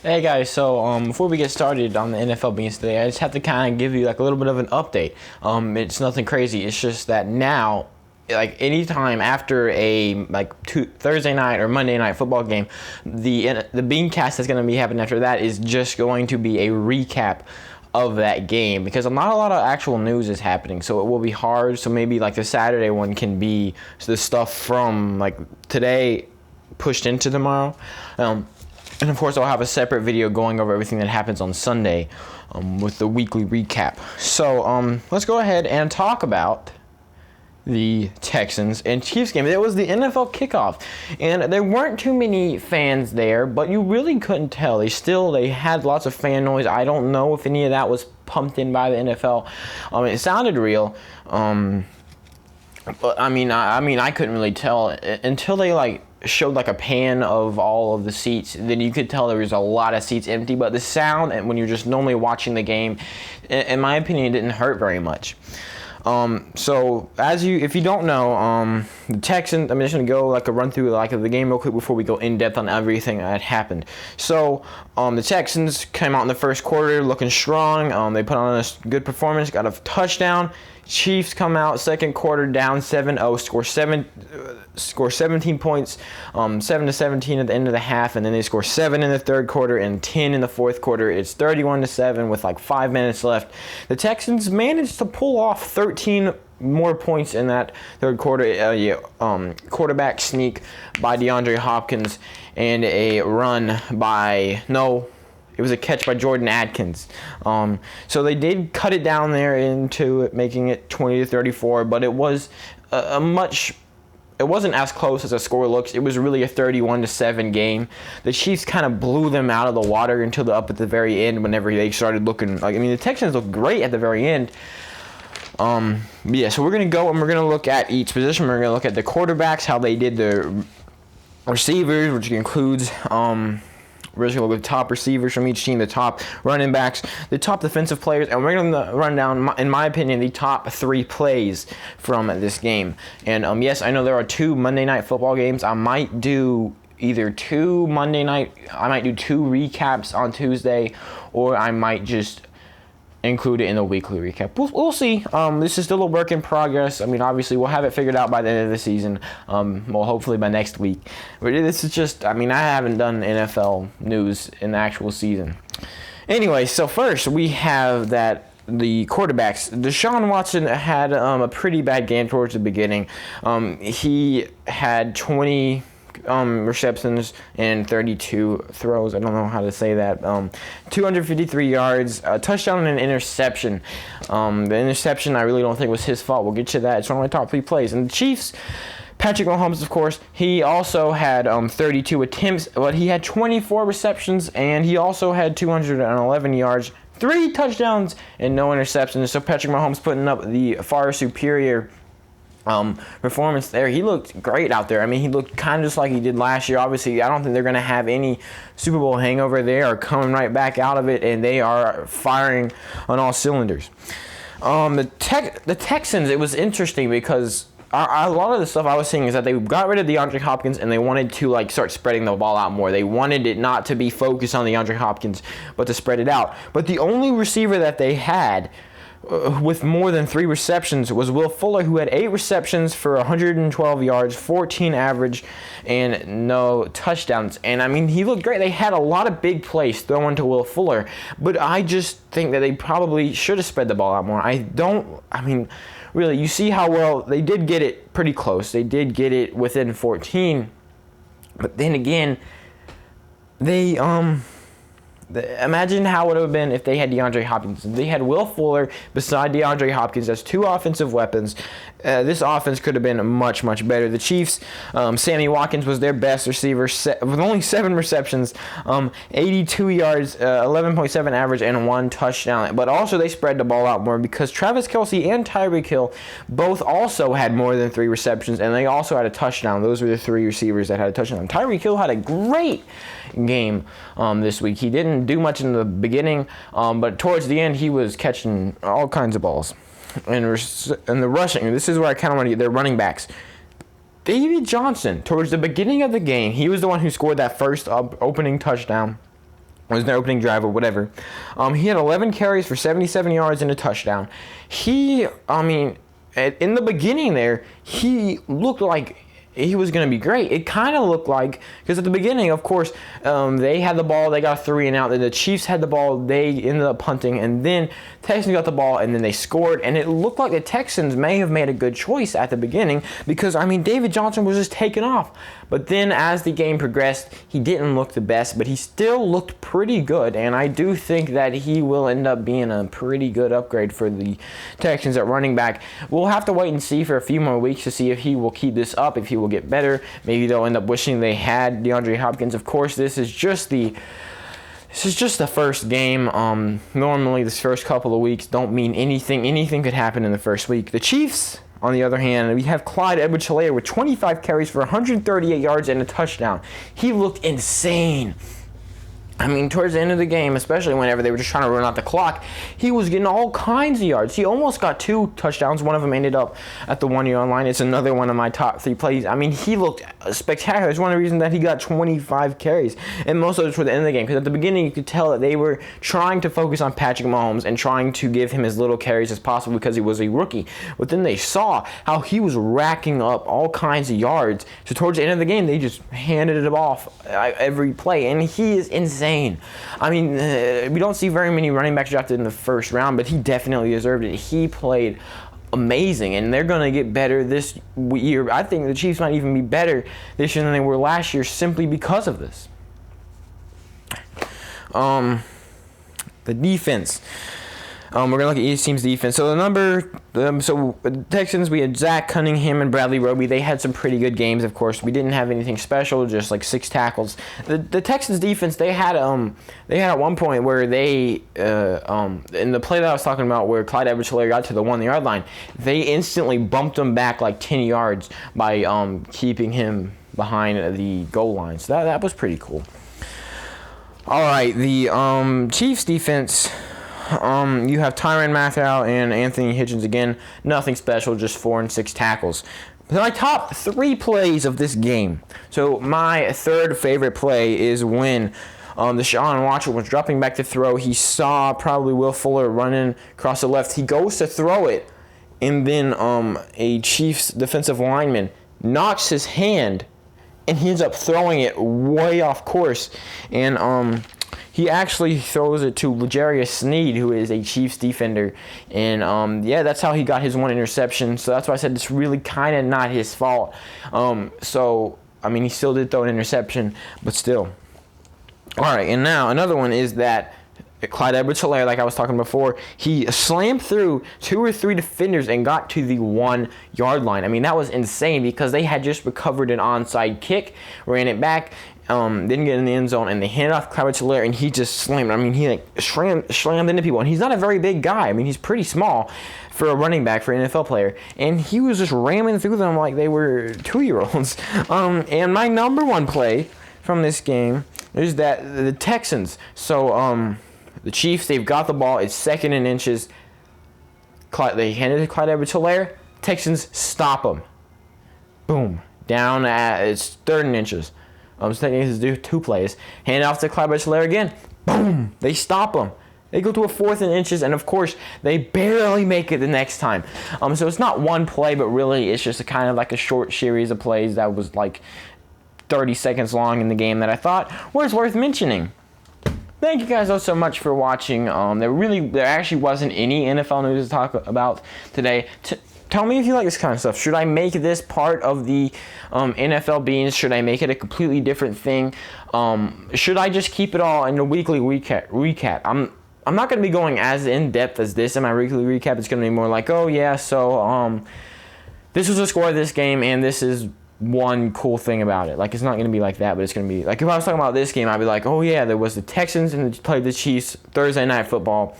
Hey guys, so before we get started on the NFL beans today, I just have to kind of give you like a little bit of an update. It's nothing crazy. It's just that now, like anytime after a Thursday night or Monday night football game, the Beancast that's going to be happening after that is just going to be a recap of that game because not a lot of actual news is happening, so it will be hard. So maybe like the Saturday one can be the stuff from like today pushed into tomorrow. And of course, I'll have a separate video going over everything that happens on Sunday with the weekly recap. So let's go ahead and talk about the Texans and Chiefs game. It was the NFL kickoff, and there weren't too many fans there, but you really couldn't tell. They had lots of fan noise. I don't know if any of that was pumped in by the NFL. It sounded real. But I mean, I couldn't really tell until they showed a pan of all of the seats. Then you could tell there was a lot of seats empty. But the sound, and when you're just normally watching the game, in my opinion, it didn't hurt very much. So if you don't know, the Texans, I'm just gonna go a run through the game real quick before we go in depth on everything that happened. So the Texans came out in the first quarter looking strong. They put on a good performance, got a touchdown. Chiefs come out second quarter down 7-0, score 17 points, 7-17 at the end of the half, and then they score 7 in the third quarter and 10 in the fourth quarter. It's 31-7 with 5 minutes left. The Texans managed to pull off 13 more points in that third quarter. Quarterback sneak by DeAndre Hopkins and a run by it was a catch by Jordan Atkins. So they did cut it down there into making it 20-34, but it was it wasn't as close as a score looks. It was really a 31-7 game. The Chiefs kind of blew them out of the water until up at the very end whenever they started looking the Texans looked great at the very end. So we're going to go and we're going to look at each position. We're going to look at the quarterbacks, how they did the receivers, which includes we're just going to look at the top receivers from each team, the top running backs, the top defensive players, and we're going to run down, in my opinion, the top 3 plays from this game. And yes, I know there are 2 Monday Night Football games. I might do either 2 I might do 2 recaps on Tuesday, or I might just include it in the weekly recap. We'll see. This is still a work in progress. Obviously, we'll have it figured out by the end of the season. Hopefully by next week. But this is just, I haven't done NFL news in the actual season. Anyway, so first we have the quarterbacks. Deshaun Watson had a pretty bad game towards the beginning. He had 20 receptions and 32 throws. I don't know how to say that. 253 yards, a touchdown and an interception. The interception I really don't think was his fault. We'll get to that. It's one of my top 3 plays. And the Chiefs, Patrick Mahomes, of course, he also had 32 attempts, but he had 24 receptions, and he also had 211 yards, 3 touchdowns, and no interceptions. So Patrick Mahomes putting up the far superior performance there. He looked great out there. He looked kind of just like he did last year. Obviously, I don't think they're going to have any Super Bowl hangover. They are coming right back out of it, and they are firing on all cylinders. The Texans, it was interesting because a lot of the stuff I was seeing is that they got rid of DeAndre Hopkins and they wanted to start spreading the ball out more. They wanted it not to be focused on DeAndre Hopkins, but to spread it out. But the only receiver that they had with more than 3 receptions was Will Fuller, who had 8 receptions for 112 yards, 14 average, and no touchdowns. And he looked great. They had a lot of big plays thrown to Will Fuller, but I just think that they probably should have spread the ball out more. Really, you see how well they did get it pretty close. They did get it within 14, but then again, they imagine how it would have been if they had DeAndre Hopkins. They had Will Fuller beside DeAndre Hopkins as 2 offensive weapons. This offense could have been much, much better. The Chiefs, Sammy Watkins was their best receiver with only 7 receptions, 82 yards, 11.7 average, and 1 touchdown. But also they spread the ball out more because Travis Kelce and Tyreek Hill both also had more than 3 receptions, and they also had a touchdown. Those were the 3 receivers that had a touchdown. Tyreek Hill had a great game this week. He didn't do much in the beginning, but towards the end he was catching all kinds of balls. And the rushing, this is where I kind of want to get their running backs. David Johnson, towards the beginning of the game, he was the one who scored that first opening touchdown. was their opening drive or whatever. He had 11 carries for 77 yards and a touchdown. In the beginning there, he looked like he was going to be great. It kind of looked like, because at the beginning, of course, they had the ball, they got a 3 and out. Then the Chiefs had the ball, they ended up punting, and then Texans got the ball, and then they scored. And it looked like the Texans may have made a good choice at the beginning because, David Johnson was just taking off. But then as the game progressed, he didn't look the best, but he still looked pretty good. And I do think that he will end up being a pretty good upgrade for the Texans at running back. We'll have to wait and see for a few more weeks to see if he will keep this up, if he will get better. Maybe they'll end up wishing they had DeAndre Hopkins. Of course, this is just the first game. Normally, this first couple of weeks don't mean anything. Anything could happen in the first week. The Chiefs, on the other hand, we have Clyde Edwards-Helaire with 25 carries for 138 yards and a touchdown. He looked insane. Towards the end of the game, especially whenever they were just trying to run out the clock, he was getting all kinds of yards. He almost got 2 touchdowns. One of them ended up at the 1-yard line. It's another one of my top 3 plays. He looked spectacular. It's one of the reasons that he got 25 carries. And most of it was toward the end of the game, because at the beginning you could tell that they were trying to focus on Patrick Mahomes and trying to give him as little carries as possible because he was a rookie. But then they saw how he was racking up all kinds of yards. So towards the end of the game, they just handed it off every play. And he is insane. We don't see very many running backs drafted in the first round, but he definitely deserved it. He played amazing, and they're going to get better this year. I think the Chiefs might even be better this year than they were last year simply because of this. The defense. We're going to look at each team's defense. So the Texans, we had Zach Cunningham and Bradley Roby. They had some pretty good games, of course. We didn't have anything special, just like 6 tackles. The Texans defense, they had at one point where they, in the play that I was talking about where Clyde Edwards-Helaire got to the 1-yard line, they instantly bumped him back like 10 yards by keeping him behind the goal line. So that was pretty cool. All right, the Chiefs defense. You have Tyrann Mathieu and Anthony Hitchens again. Nothing special, just 4 and 6 tackles. My top 3 plays of this game. So my third favorite play is when Deshaun Watson was dropping back to throw. He saw probably Will Fuller running across the left. He goes to throw it, and then a Chiefs defensive lineman knocks his hand, and he ends up throwing it way off course. And he actually throws it to L'Jarius Sneed, who is a Chiefs defender. And, that's how he got his 1 interception. So that's why I said it's really kind of not his fault. He still did throw an interception, but still. All right, and now another one is that Clyde Edwards-Helaire, like I was talking before, he slammed through 2 or 3 defenders and got to the 1-yard line. That was insane because they had just recovered an onside kick, ran it back, didn't get in the end zone, and they handed off Clyde Edwards-Helaire, and he just slammed. He slammed into people, and he's not a very big guy. He's pretty small for a running back, for an NFL player, and he was just ramming through them like they were 2-year-olds. And my number 1 play from this game is that the Texans. So the Chiefs, they've got the ball. It's 2nd and inches. They handed it to Clyde Edwards-Helaire. Texans stop him. Boom. Down at it's 3rd and inches. So Texans do 2 plays. Hand off to Clyde Edwards-Helaire again. Boom. They stop him. They go to a 4th and inches, and of course, they barely make it the next time. So it's not one play, but really it's just kind of like a short series of plays that was like 30 seconds long in the game that I thought was worth mentioning. Thank you guys all so much for watching. There actually wasn't any NFL news to talk about today. Tell me if you like this kind of stuff. Should I make this part of the NFL Beans? Should I make it a completely different thing? Should I just keep it all in a weekly recap? I'm not going to be going as in-depth as this in my weekly recap. It's going to be more like, this was the score of this game, and this is one cool thing about it. It's not going to be like that, but it's going to be like if I was talking about this game, I'd be like, there was the Texans and they played the Chiefs Thursday Night Football,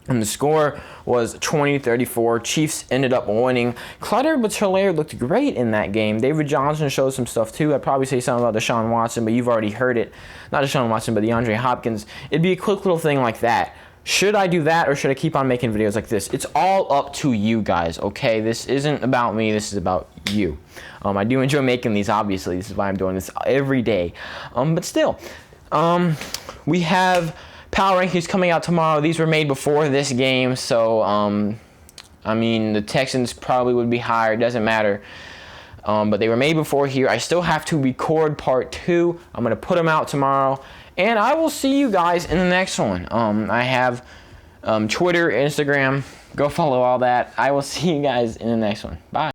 and the score was 20-34. Chiefs ended up winning. Clyde Edwards-Helaire looked great in that game. David Johnson showed some stuff too. I'd probably say something about Deshaun Watson, but you've already heard it. Not Deshaun Watson, but DeAndre Hopkins. It'd be a quick little thing like that. Should I do that, or should I keep on making videos like this? It's all up to you guys, okay? This isn't about me. This is about you. I do enjoy making these, obviously. This is why I'm doing this every day. But still, We have power rankings coming out tomorrow. These were made before this game, so I mean, the Texans probably would be higher. It doesn't matter. But they were made before here. I still have to record part 2. I'm going to put them out tomorrow. And I will see you guys in the next one. I have Twitter, Instagram. Go follow all that. I will see you guys in the next one. Bye.